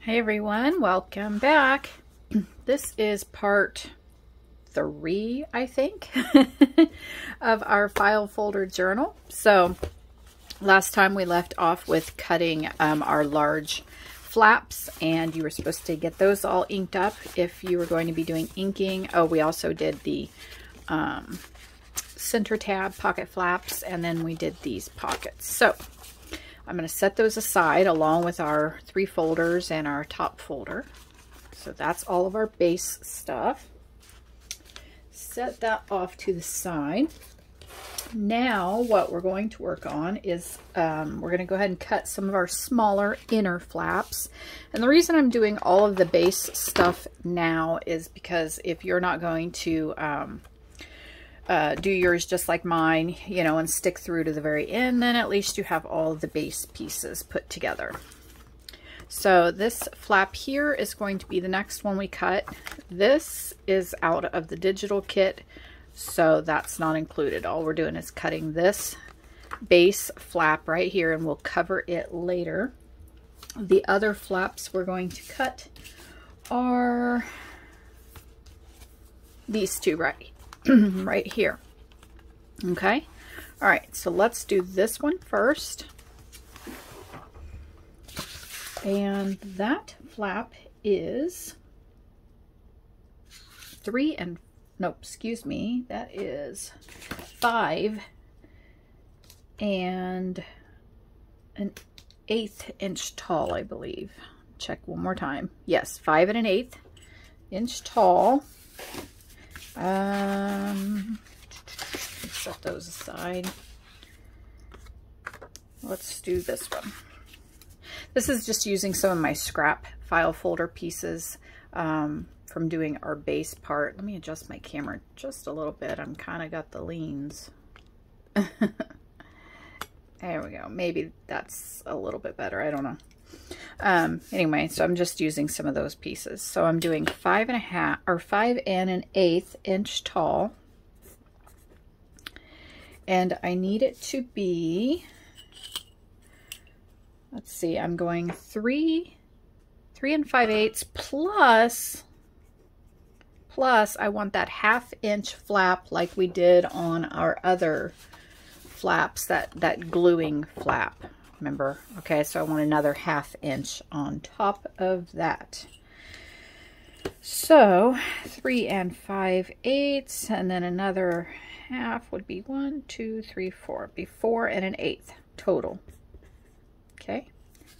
Hey everyone, welcome back. This is part 3, I think, of our file folder journal. So last time we left off with cutting our large flaps, and you were supposed to get those all inked up if you were going to be doing inking. Oh, we also did the center tab pocket flaps, and then we did these pockets. So I'm going to set those aside along with our 3 folders and our top folder. So that's all of our base stuff. Set that off to the side. Now what we're going to work on is we're going to go ahead and cut some of our smaller inner flaps. And the reason I'm doing all of the base stuff now is because if you're not going to do yours just like mine, you know, and stick through to the very end, then at least you have all of the base pieces put together. So this flap here is going to be the next one we cut. This is out of the digital kit, so that's not included. All we're doing is cutting this base flap right here, and we'll cover it later. The other flaps we're going to cut are these two right here. Okay, all right, so let's do this one first. And that flap is 5 and an 1/8 inch tall, I believe. Check one more time. Yes, 5 and an 1/8 inch tall. Set those aside. Let's do this one. This is just using some of my scrap file folder pieces from doing our base part. Let me adjust my camera just a little bit. I'm kind of got the leans. There we go. Maybe that's a little bit better. I don't know. Anyway, so I'm just using some of those pieces. So I'm doing 5 and an 1/8 inch tall, and I need it to be, let's see, I'm going 3 and 5/8 plus I want that 1/2 inch flap like we did on our other flaps, that gluing flap. Remember? Okay, so I want another 1/2 inch on top of that. So 3 and 5/8, and then another 1/2 would be 1, 2, 3, 4. Be 4 and an 1/8 total. Okay,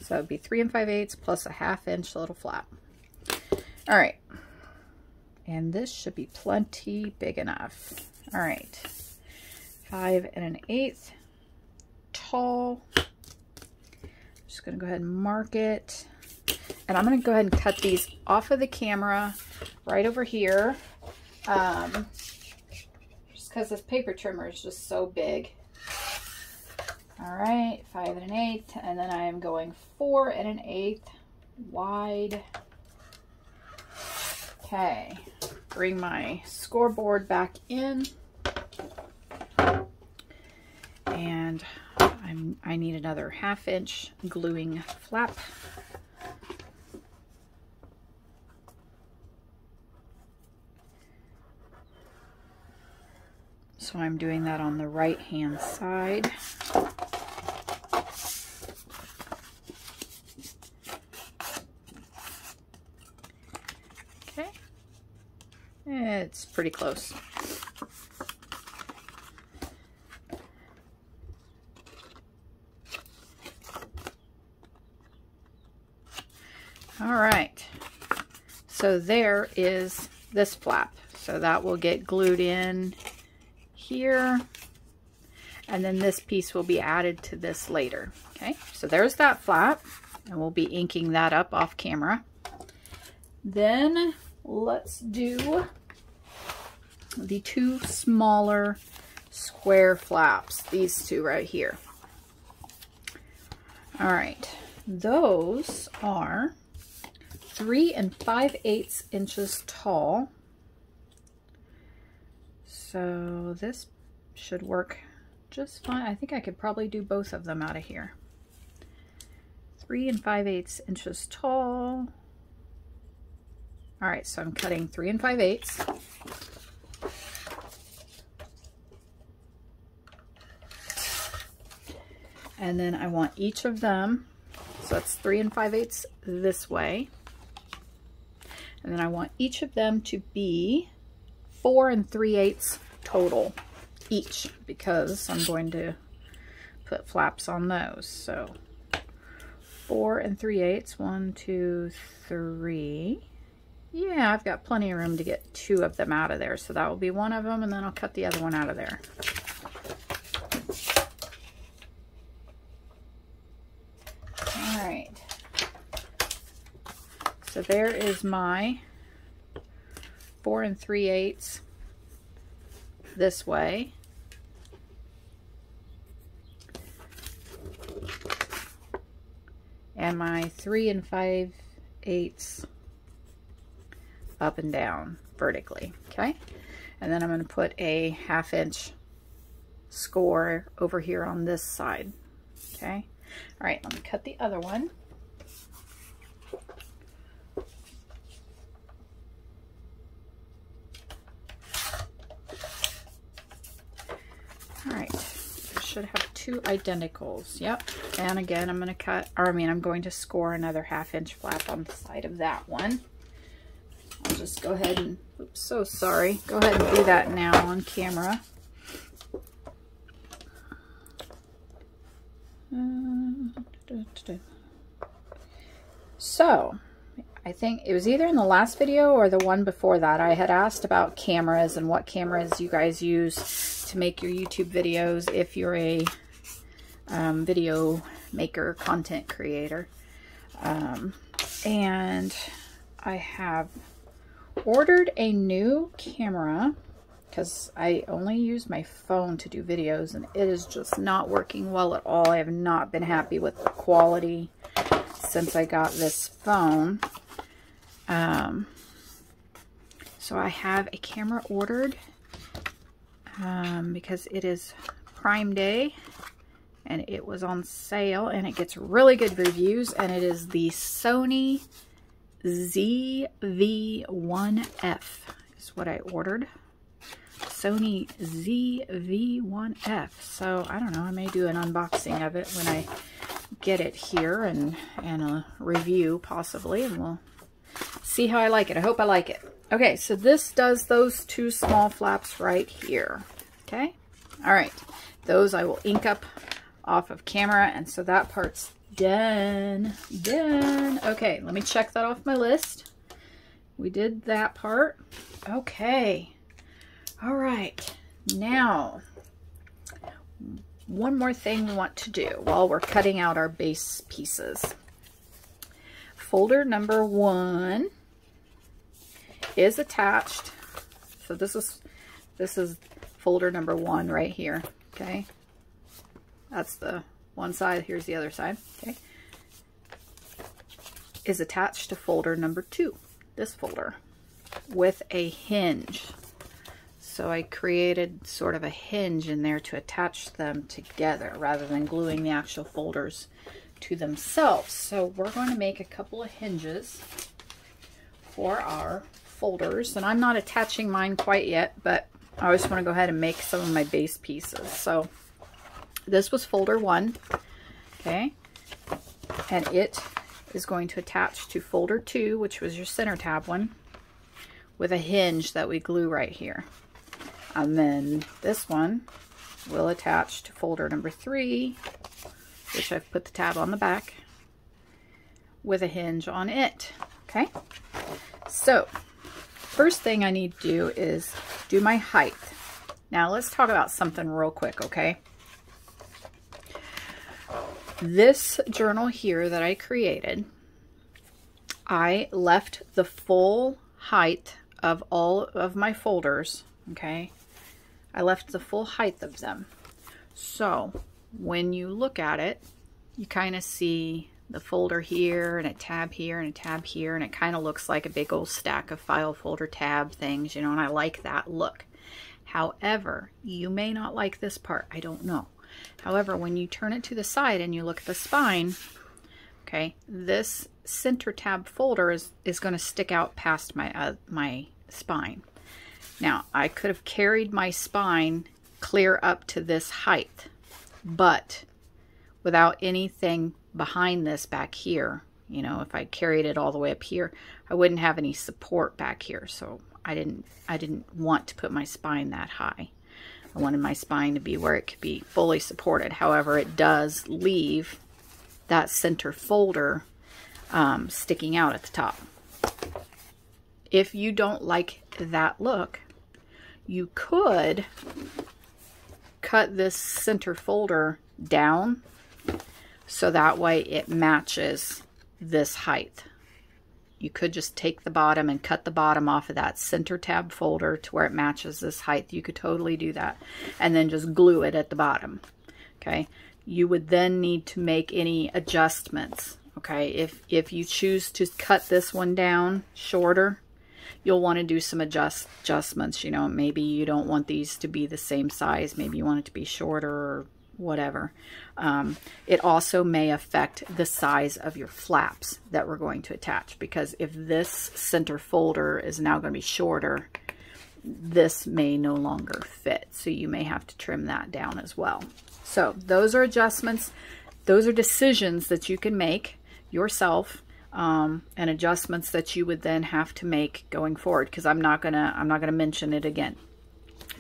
so it'd be 3 and 5/8 plus a 1/2 inch little flap. All right, and this should be plenty big enough. All right, 5 and an 1/8 tall. Just going to go ahead and mark it, and I'm going to go ahead and cut these off of the camera right over here, just because this paper trimmer is just so big. All right, 5 and an 1/8, and then I am going 4 and an 1/8 wide. Okay, bring my scoreboard back in, and I need another 1/2 inch gluing flap. So I'm doing that on the right hand side. Okay, it's pretty close. All right, so there is this flap. So that will get glued in here, and then this piece will be added to this later. Okay, so there's that flap, and we'll be inking that up off camera. Then let's do the 2 smaller square flaps, these 2 right here. All right, those are 3 and 5/8 inches tall. So this should work just fine. I think I could probably do both of them out of here. 3 5/8 inches tall. All right, so I'm cutting 3 5/8. And then I want each of them, so that's 3 5/8 this way. And then I want each of them to be 4 3/8 total each, because I'm going to put flaps on those. So 4 3/8, 1, 2, 3. Yeah, I've got plenty of room to get 2 of them out of there. So that will be one of them, and then I'll cut the other one out of there. All right. So there is my 4 3/8 this way. And my 3 5/8 up and down vertically, okay? And then I'm going to put a 1/2 inch score over here on this side, okay? All right, let me cut the other one. All right, I should have 2 identicals. Yep. And again, I'm going to cut, or I mean, I'm going to score another 1/2 inch flap on the side of that one. I'll just go ahead and, oops, so sorry. Go ahead and do that now on camera. So, I think it was either in the last video or the one before that, I had asked about cameras and what cameras you guys use to make your YouTube videos if you're a video maker, content creator. And I have ordered a new camera because I only use my phone to do videos, and it is just not working well at all. I have not been happy with the quality since I got this phone. So I have a camera ordered because it is Prime Day and it was on sale, and it gets really good reviews, and it is the Sony ZV-1F is what I ordered. Sony ZV-1F. So I don't know, I may do an unboxing of it when I get it here, and a review possibly, and we'll see how I like it. I hope I like it. Okay, so this does those 2 small flaps right here. Okay, all right, those I will ink up off of camera, and so that part's done. Okay, let me check that off my list. We did that part. Okay, all right, now one more thing we want to do while we're cutting out our base pieces. Folder number 1 is attached. So this is folder number 1 right here. Okay, that's the one side. Here's the other side. Okay, is attached to folder number 2. This folder with a hinge. So I created sort of a hinge in there to attach them together rather than gluing the actual folders to themselves. So we're going to make a couple of hinges for our folders, and I'm not attaching mine quite yet, but I always want to go ahead and make some of my base pieces. So this was folder 1, okay, and it is going to attach to folder 2, which was your center tab one, with a hinge that we glue right here. And then this one will attach to folder number 3, which I've put the tab on the back, with a hinge on it. Okay, so first thing I need to do is do my height. Now let's talk about something real quick, okay? This journal here that I created, I left the full height of all of my folders, okay? I left the full height of them. So when you look at it, you kind of see the folder here and a tab here and a tab here, and it kind of looks like a big old stack of file folder tab things, you know, and I like that look. However, you may not like this part, I don't know. However, when you turn it to the side and you look at the spine, Okay, this center tab folder is going to stick out past my spine. Now, I could have carried my spine clear up to this height, but without anything behind this back here, you know, if I carried it all the way up here, I wouldn't have any support back here. So I didn't want to put my spine that high. I wanted my spine to be where it could be fully supported. However, it does leave that center folder sticking out at the top. If you don't like that look, you could cut this center folder down so that way it matches this height. You could just take the bottom and cut the bottom off of that center tab folder to where it matches this height. You could totally do that, and then just glue it at the bottom. Okay, you would then need to make any adjustments. Okay, if you choose to cut this one down shorter, you'll want to do some adjustments. You know, maybe you don't want these to be the same size. Maybe you want it to be shorter or whatever. It also may affect the size of your flaps that we're going to attach, because if this center folder is now going to be shorter, this may no longer fit. So you may have to trim that down as well. So those are adjustments. Those are decisions that you can make yourself, and adjustments that you would then have to make going forward, because I'm not gonna mention it again.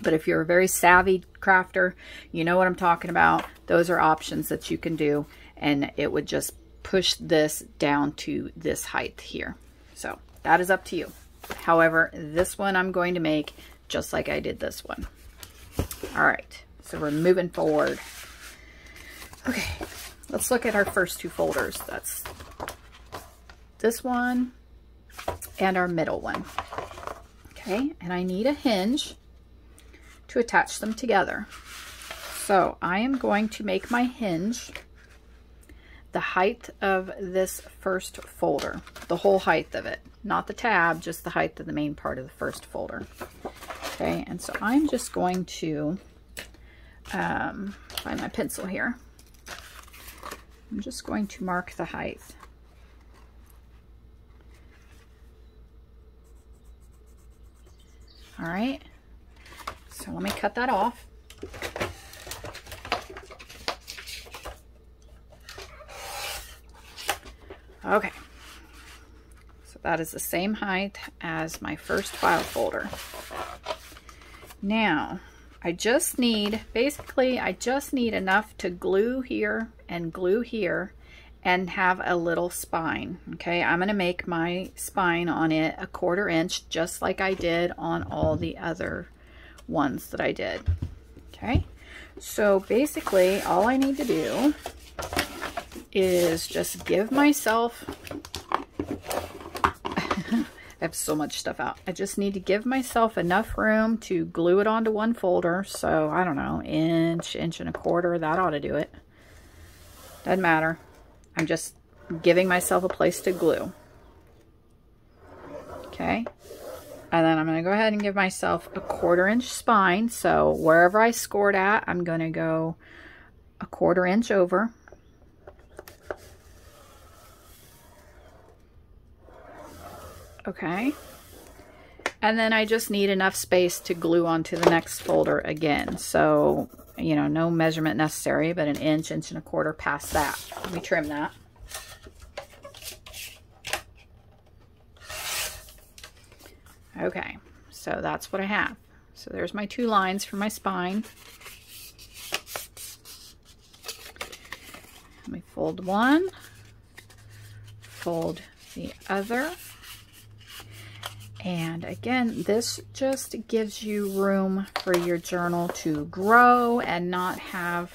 But if you're a very savvy crafter, you know what I'm talking about. Those are options that you can do, and it would just push this down to this height here. So that is up to you. However, this one I'm going to make just like I did this one. All right, so we're moving forward. Okay, let's look at our first two folders. That's this one and our middle one. Okay, and I need a hinge to attach them together. So I am going to make my hinge the height of this first folder, the whole height of it, not the tab, just the height of the main part of the first folder. Okay, and so I'm just going to find my pencil here. I'm just going to mark the height. All right, so let me cut that off. Okay, so that is the same height as my first file folder. Now, I just need, basically, I just need enough to glue here and glue here and have a little spine. Okay, I'm going to make my spine on it 1/4 inch, just like I did on all the other ones that I did. Okay, so basically all I need to do is just give myself, I have so much stuff out. I just need to give myself enough room to glue it onto one folder. So I don't know, inch, inch and 1/4, that ought to do it. Doesn't matter. I'm just giving myself a place to glue. Okay. And then I'm going to go ahead and give myself a 1/4 inch spine. So wherever I scored at, I'm going to go 1/4 inch over. Okay. And then I just need enough space to glue onto the next folder again. So, you know, no measurement necessary, but an inch, inch and 1/4 past that. Let me trim that. Okay, so that's what I have. So there's my 2 lines for my spine. Let me fold one, fold the other. And again, this just gives you room for your journal to grow and not have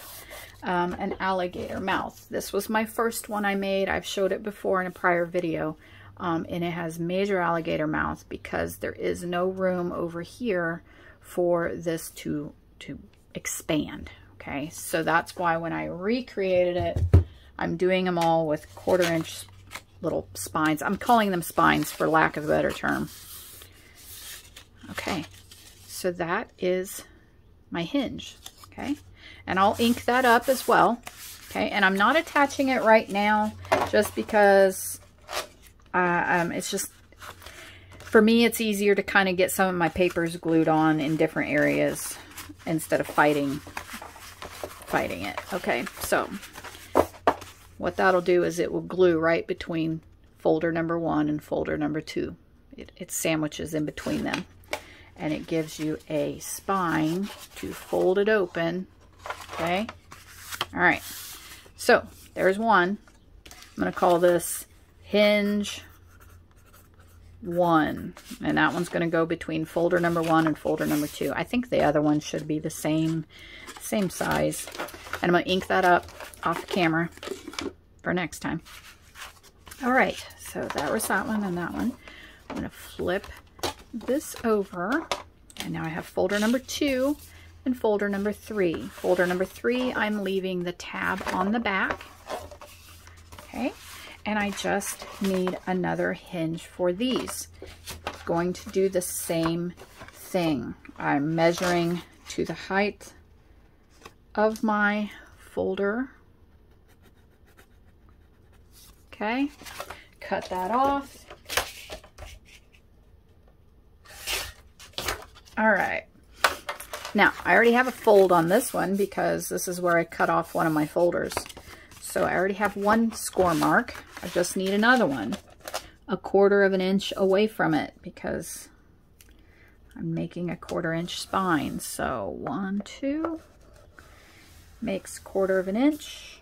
an alligator mouth. This was my first one I made. I've showed it before in a prior video. And it has major alligator mouth because there is no room over here for this to expand. Okay, so that's why when I recreated it, I'm doing them all with 1/4 inch little spines. I'm calling them spines for lack of a better term. Okay, so that is my hinge. Okay, and I'll ink that up as well. Okay, and I'm not attaching it right now just because it's just, for me, it's easier to kind of get some of my papers glued on in different areas instead of fighting it. Okay, so what that'll do is it will glue right between folder number 1 and folder number 2. It sandwiches in between them, and it gives you a spine to fold it open. Okay, all right, so there's one. I'm going to call this hinge 1, and that one's going to go between folder number 1 and folder number 2. I think the other one should be the same size, and I'm going to ink that up off the camera for next time. All right, so that was that one and that one. I'm going to flip this over, and now I have folder number 2 and folder number 3. Folder number 3, I'm leaving the tab on the back. Okay, and I just need another hinge for these. Going to do the same thing. I'm measuring to the height of my folder. Okay, cut that off. All right, now I already have a fold on this one because this is where I cut off one of my folders. So I already have one score mark. I just need another one, 1/4 of an inch away from it because I'm making a 1/4 inch spine. So 1, 2, makes 1/4 of an inch.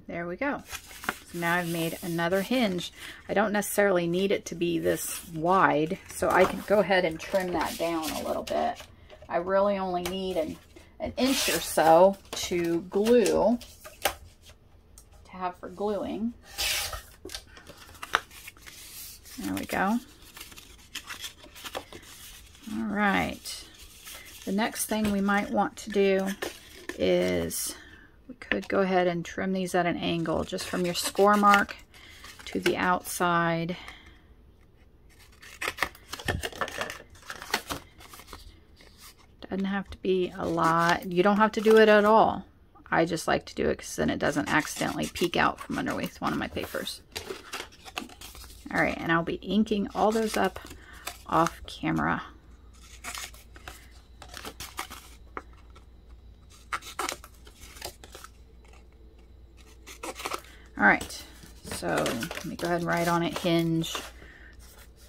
There we go. So now I've made another hinge. I don't necessarily need it to be this wide, so I can go ahead and trim that down a little bit. I really only need an inch or so to glue, to have for gluing. There we go. All right. The next thing we might want to do is we could go ahead and trim these at an angle just from your score mark to the outside. Doesn't have to be a lot. You don't have to do it at all. I just like to do it because then it doesn't accidentally peek out from underneath one of my papers. All right, and I'll be inking all those up off camera. All right, so let me go ahead and write on it hinge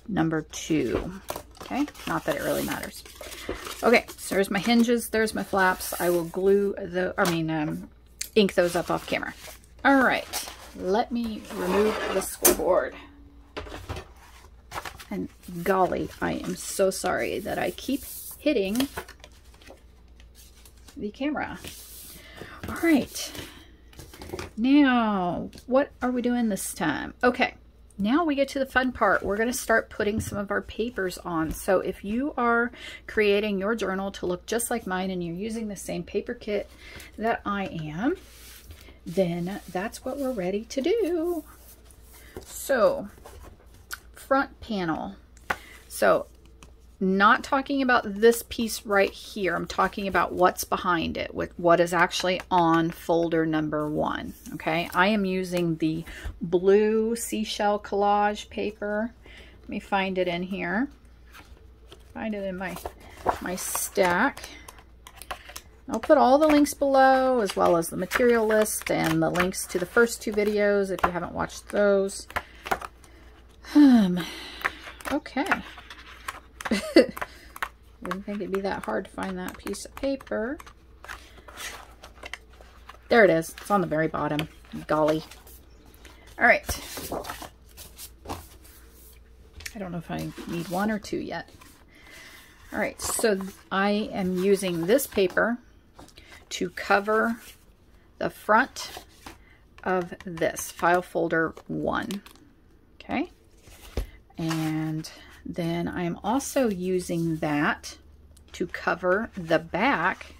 number 2. Okay, not that it really matters. Okay, so there's my hinges, there's my flaps. I will glue ink those up off camera. All right, let me remove the scoreboard. And golly, I am so sorry that I keep hitting the camera. All right. Now, what are we doing this time? Okay, now we get to the fun part. We're going to start putting some of our papers on. So if you are creating your journal to look just like mine and you're using the same paper kit that I am, then that's what we're ready to do. So, front panel. So, not talking about this piece right here. I'm talking about what's behind it, with what is actually on folder number 1. Okay, I am using the blue seashell collage paper. Let me find it in here. Find it in my stack. I'll put all the links below, as well as the material list and the links to the first 2 videos if you haven't watched those. Okay. Didn't think it'd be that hard to find that piece of paper. There it is. It's on the very bottom. Golly. All right. I don't know if I need 1 or 2 yet. All right. So I am using this paper to cover the front of this file folder 1. Okay. And then I'm also using that to cover the back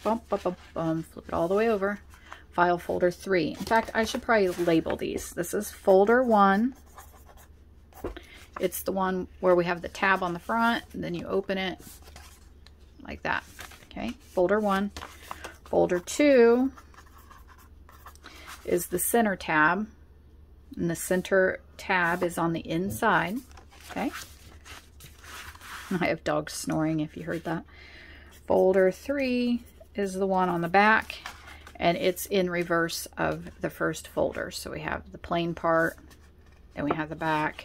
Bum, bum, bum, bum. Flip it all the way over. File folder 3. In fact, I should probably label these. This is folder 1. It's the one where we have the tab on the front, and then you open it like that. Okay, folder 1. Folder 2 is the center tab, and the center tab is on the inside. Okay, I have dogs snoring if you heard that. Folder 3 is the one on the back, and it's in reverse of the first folder. So we have the plain part, then we have the back,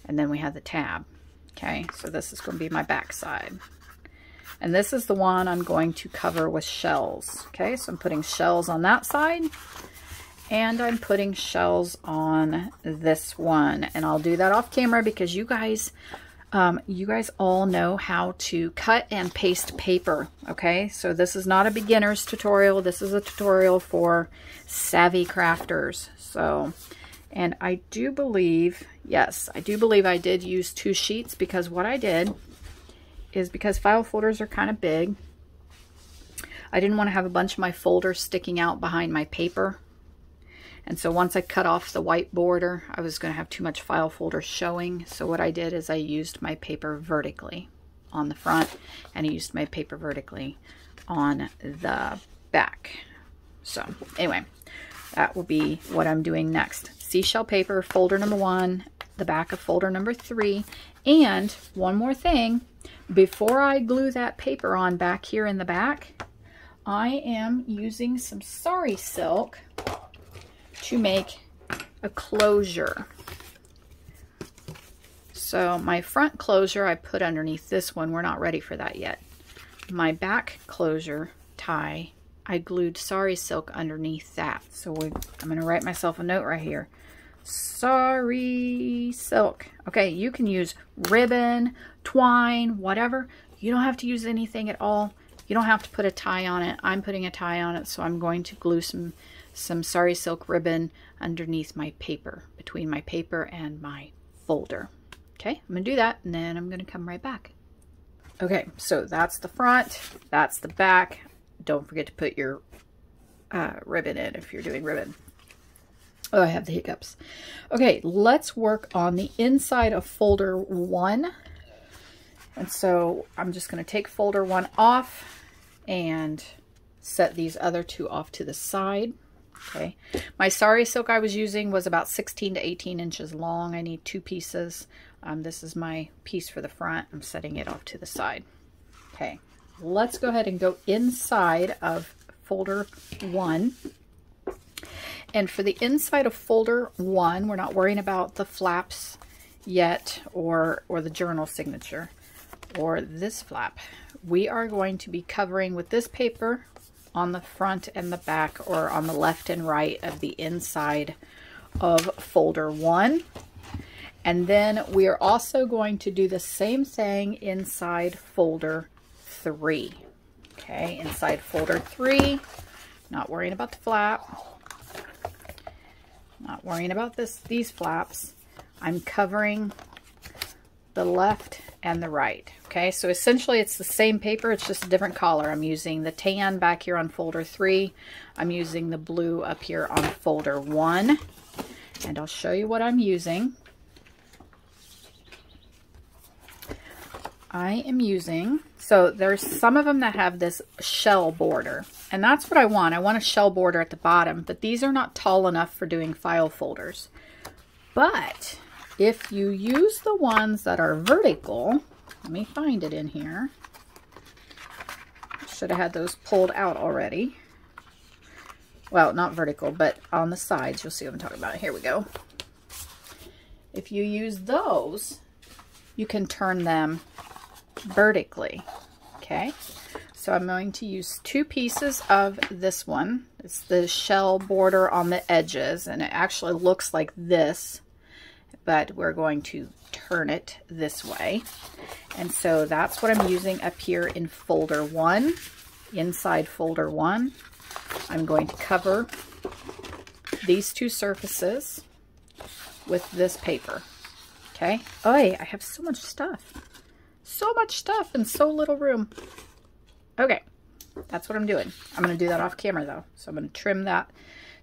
and then we have the tab. Okay, so this is going to be my back side. And this is the one I'm going to cover with shells. Okay, so I'm putting shells on that side, and I'm putting shells on this one. And I'll do that off camera because you guys all know how to cut and paste paper. Okay, so this is not a beginner's tutorial. This is a tutorial for savvy crafters. So, and I do believe, yes, I do believe I did use 2 sheets, because what I did is, because file folders are kind of big, I didn't want to have a bunch of my folders sticking out behind my paper. And so once I cut off the white border, I was going to have too much file folder showing. So what I did is I used my paper vertically on the front, and I used my paper vertically on the back. So anyway, that will be what I'm doing next. Seashell paper, folder number 1, the back of folder number 3. And one more thing, before I glue that paper on back here in the back, I am using some sari silk to make a closure. So my front closure I put underneath this one. We're not ready for that yet. My back closure tie, I glued sari silk underneath that. So I'm going to write myself a note right here. Sari silk. Okay, you can use ribbon, twine, whatever. You don't have to use anything at all. You don't have to put a tie on it. I'm putting a tie on it, so I'm going to glue some sari silk ribbon underneath my paper, between my paper and my folder. Okay, I'm going to do that, and then I'm going to come right back. Okay, so that's the front, that's the back. Don't forget to put your ribbon in if you're doing ribbon. Oh, I have the hiccups. Okay, let's work on the inside of folder 1. And so I'm just going to take folder 1 off and set these other 2 off to the side. Okay, my sari silk I was using was about 16 to 18 inches long. I need 2 pieces. This is my piece for the front. I'm setting it off to the side. Okay, let's go ahead and go inside of folder 1. And for the inside of folder 1, we're not worrying about the flaps yet, or the journal signature, or this flap. We are going to be covering with this paper on the front and the back, or on the left and right of the inside of folder 1. And then we are also going to do the same thing inside folder 3. Okay, inside folder 3, not worrying about the flap, not worrying about these flaps. I'm covering the left and the right. Okay, so essentially it's the same paper, it's just a different color. I'm using the tan back here on folder 3. I'm using the blue up here on folder 1. And I'll show you what I'm using. I am using, so there's some of them that have this shell border, and that's what I want. I want a shell border at the bottom, but these are not tall enough for doing file folders. But if you use the ones that are vertical, let me find it in here. Should have had those pulled out already. Well, not vertical, but on the sides. You'll see what I'm talking about. Here we go. If you use those, you can turn them vertically. Okay, so I'm going to use 2 pieces of this one. It's the shell border on the edges, and it actually looks like this, but we're going to turn it this way. And so that's what I'm using up here in folder 1. Inside folder 1, I'm going to cover these 2 surfaces with this paper. Okay, oh, I have so much stuff. So much stuff and so little room. Okay, That's what I'm doing. I'm going to do that off camera though. So I'm going to trim that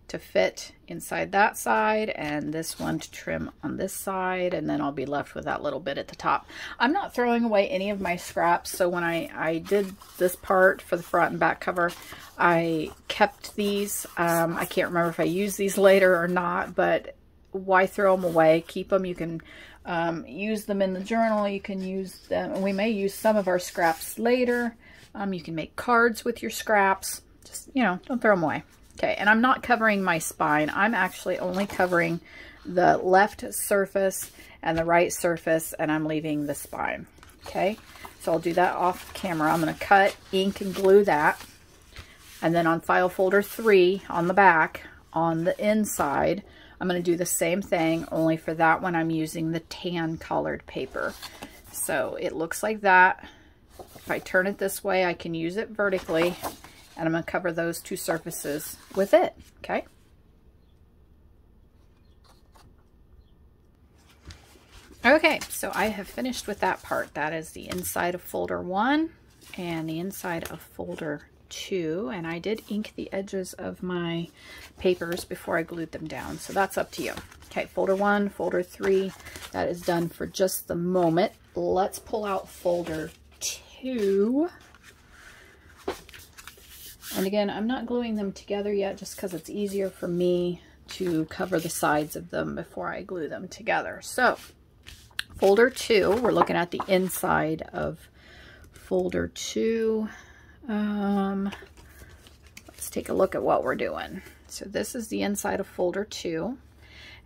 to fit inside that side and this one to trim on this side, and then I'll be left with that little bit at the top. I'm not throwing away any of my scraps, so when I did this part for the front and back cover, I kept these. I can't remember if I use these later or not, but why throw them away? Keep them. You can use them in the journal. You can use them, and we may use some of our scraps later. You can make cards with your scraps. Just, you know, don't throw them away. Okay, and I'm not covering my spine. I'm actually only covering the left surface and the right surface, and I'm leaving the spine. Okay, so I'll do that off camera. I'm going to cut, ink, and glue that. And then on file folder 3 on the back, on the inside, I'm going to do the same thing, only for that one I'm using the tan colored paper. So it looks like that. If I turn it this way, I can use it vertically. And I'm going to cover those two surfaces with it, okay? Okay, so I have finished with that part. That is the inside of folder 1 and the inside of folder 2. And I did ink the edges of my papers before I glued them down. So that's up to you. Okay, folder 1, folder 3, that is done for just the moment. Let's pull out folder 2. And again, I'm not gluing them together yet just because it's easier for me to cover the sides of them before I glue them together. So, folder 2, we're looking at the inside of folder 2. Let's take a look at what we're doing. So this is the inside of folder 2.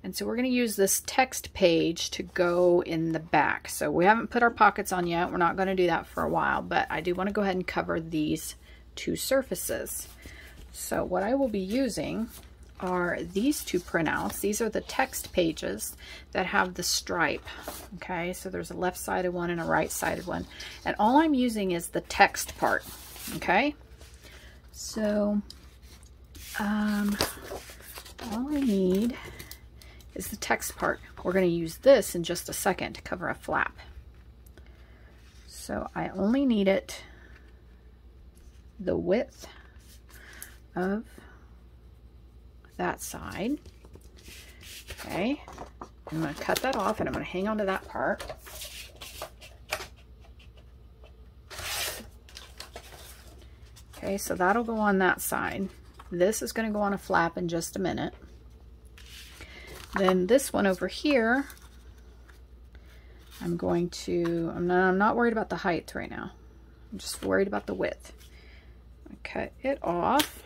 And so we're going to use this text page to go in the back. So we haven't put our pockets on yet. We're not going to do that for a while, but I do want to go ahead and cover these two surfaces. So what I will be using are these two printouts. These are the text pages that have the stripe. Okay, so there's a left-sided one and a right-sided one. And all I'm using is the text part. Okay, so all I need is the text part. We're going to use this in just a second to cover a flap. So I only need it the width of that side. Okay, I'm going to cut that off and I'm going to hang on to that part. Okay, so that'll go on that side. This is going to go on a flap in just a minute. Then this one over here, I'm not worried about the height right now. I'm just worried about the width. Cut it off.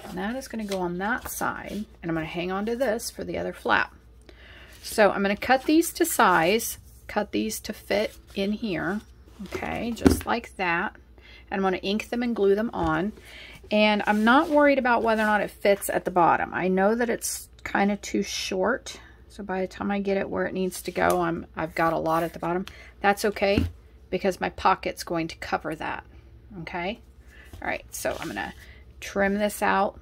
And that is going to go on that side, and I'm going to hang on to this for the other flap. So I'm going to cut these to size, cut these to fit in here, okay, just like that. And I'm going to ink them and glue them on. And I'm not worried about whether or not it fits at the bottom. I know that it's kind of too short. So by the time I get it where it needs to go, I've got a lot at the bottom. That's okay, because my pocket's going to cover that. Okay? All right, so I'm going to trim this out,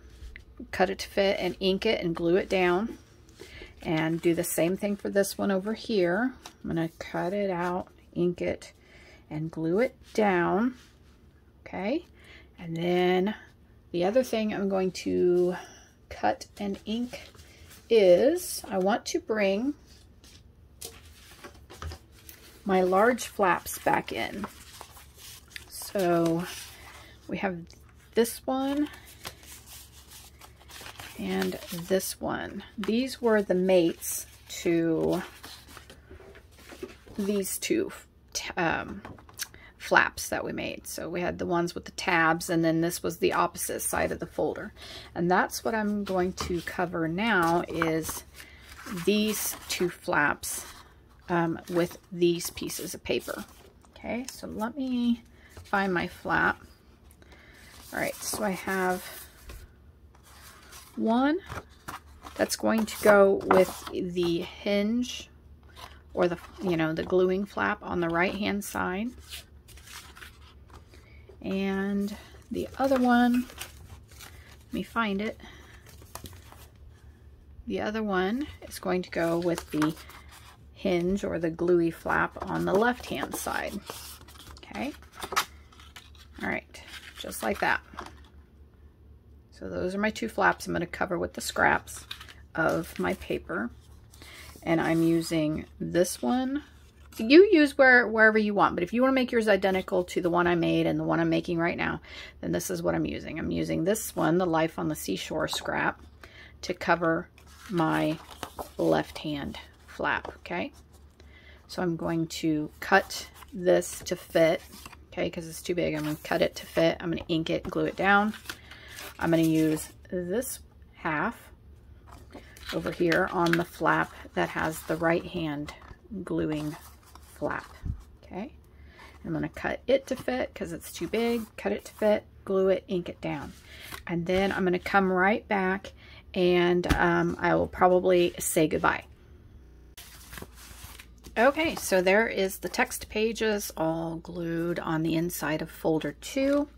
cut it to fit, and ink it and glue it down. And do the same thing for this one over here. I'm going to cut it out, ink it, and glue it down. Okay? And then the other thing I'm going to cut and ink is I want to bring my large flaps back in. So we have this one and this one. These were the mates to these two flaps that we made. So we had the ones with the tabs, and then this was the opposite side of the folder. And that's what I'm going to cover now, is these two flaps with these pieces of paper. Okay, so let me find my flap. All right, so I have one that's going to go with the hinge, or the, the gluing flap on the right hand side. And the other one, let me find it. The other one is going to go with the hinge or the gluey flap on the left hand side. Okay. All right, just like that. So those are my 2 flaps I'm going to cover with the scraps of my paper. And I'm using this one. You use wherever you want, but if you want to make yours identical to the one I made and the one I'm making right now, then this is what I'm using. I'm using this one, the Life on the Seashore scrap, to cover my left hand flap, okay? So I'm going to cut this to fit, okay, because it's too big. I'm going to cut it to fit. I'm going to ink it, glue it down. I'm going to use this half over here on the flap that has the right hand gluing flap, okay? I'm going to cut it to fit because it's too big, cut it to fit, glue it, ink it down. And then I'm going to come right back and I will probably say goodbye. Okay, so there is the text pages all glued on the inside of folder 2.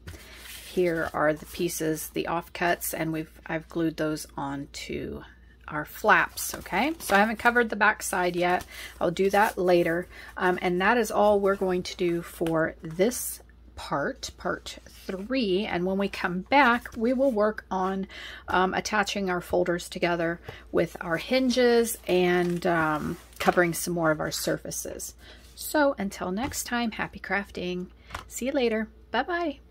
Here are the pieces, the offcuts, and I've glued those onto our flaps, okay? So I haven't covered the back side yet. I'll do that later. And that is all we're going to do for this part 3. And when we come back, we will work on attaching our folders together with our hinges and covering some more of our surfaces. So until next time, happy crafting. See you later. Bye-bye.